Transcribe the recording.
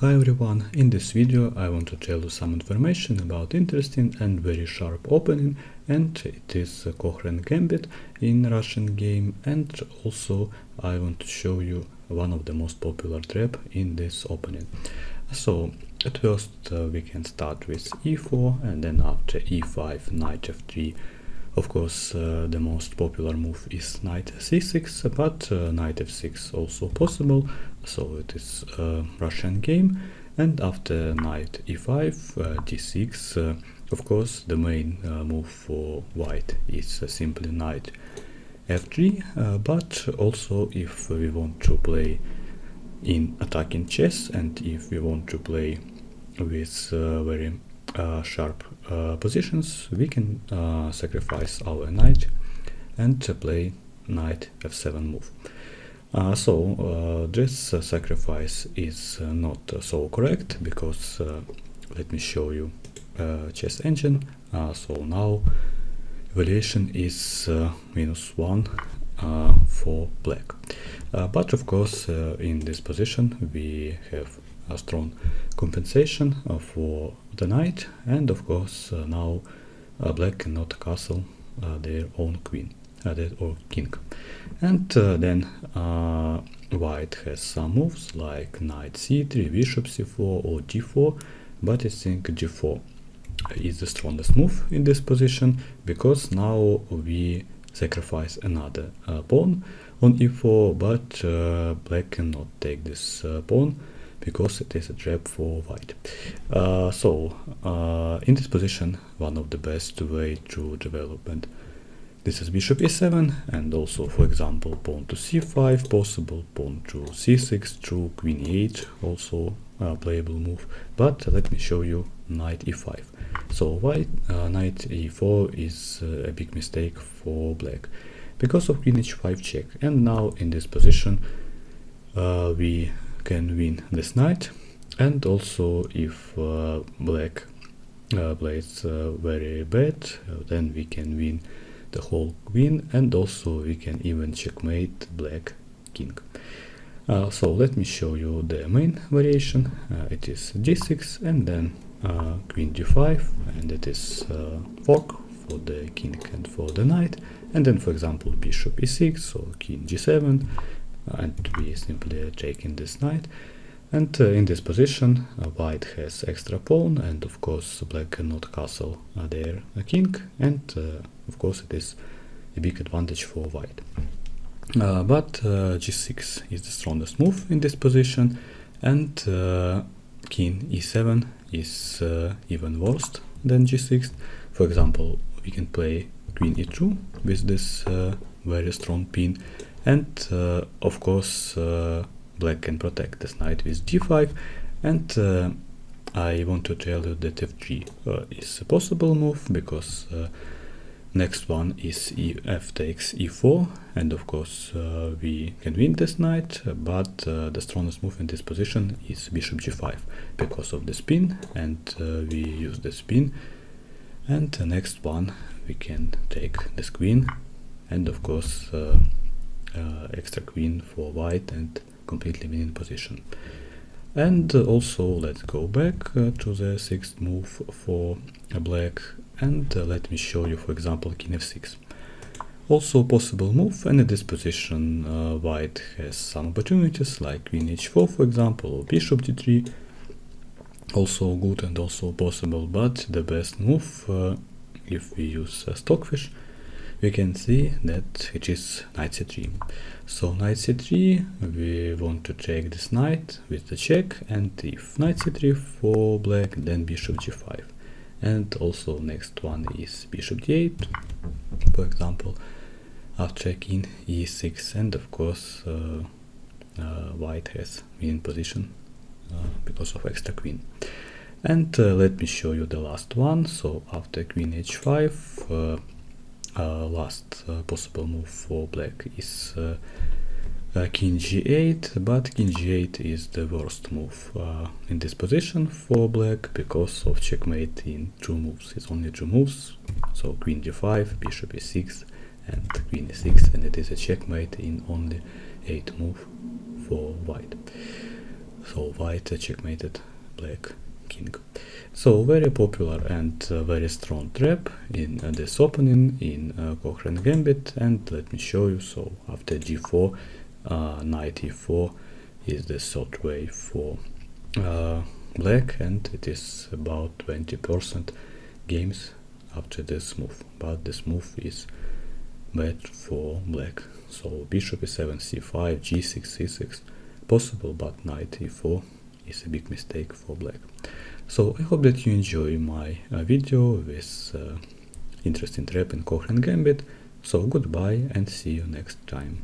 Hi everyone, in this video I want to tell you some information about interesting and very sharp opening, and it is a Cochrane Gambit in Russian game, and also I want to show you one of the most popular trap in this opening. So at first we can start with e4, and then after e5 knight f3. Of course, the most popular move is knight c6, but knight f6 also possible, so it is a Russian game. And after knight e5, d6, of course, the main move for white is simply knight f3, but also if we want to play in attacking chess, and if we want to play with very sharp positions, we can sacrifice our knight and play knight f7 move. This sacrifice is not so correct, because let me show you chess engine. So now evaluation is -1 for black, but of course in this position we have a strong compensation for the knight, and of course now black cannot castle their own queen or king. And then white has some moves like knight c3, bishop c4 or d4, but I think g4 is the strongest move in this position, because now we sacrifice another pawn on e4, but black cannot take this pawn because it is a trap for white. In this position, one of the best way to develop, and this is bishop e7, and also, for example, pawn to c5 possible, pawn to c6 to queen e8 also a playable move. But let me show you knight e5. So white knight e4 is a big mistake for black because of queen h5 check, and now in this position we can win this knight, and also if black plays very bad, then we can win the whole queen, and also we can even checkmate black king. So let me show you the main variation. It is d6 and then queen d5, and it is fork for the king and for the knight, and then for example bishop e6 or king g7, and we simply taking this knight. And in this position white has extra pawn, and of course black cannot castle their king, and of course it is a big advantage for white. But g6 is the strongest move in this position, and king e7 is even worse than g6. For example, we can play queen e2 with this very strong pin, and of course black can protect this knight with d5, and I want to tell you that f3 is a possible move, because next one is f takes e4, and of course we can win this knight, but the strongest move in this position is bishop g5 because of the spin, and we use the spin, and the next one we can take this queen, and of course extra queen for white and completely winning position. And also let's go back to the sixth move for black, and let me show you, for example, king f6. Also possible move, and in this position white has some opportunities like queen h4, for example, or bishop d3, also good and also possible, but the best move, if we use stockfish, we can see that it is knight c3. So knight c3, we want to take this knight with the check, and if knight c3 for black, then bishop g5. And also next one is bishop d8, for example, after king e6, and of course white has winning position because of extra queen. And let me show you the last one. So after queen h5, last possible move for black is king g8, but king g8 is the worst move in this position for black because of checkmate in two moves. It's only two moves, so queen g5, bishop e6 and queen e6, and it is a checkmate in only 8 move for white. So white checkmated black king. So very popular and very strong trap in this opening in Cochrane Gambit, and let me show you. So after g4, knight e4 is the third way for black, and it is about 20% games after this move, but this move is bad for black. So bishop e7, c5, g6, c6 possible, but knight e4 is a big mistake for black. So I hope that you enjoy my video with interesting trap in Cochrane Gambit. So goodbye and see you next time.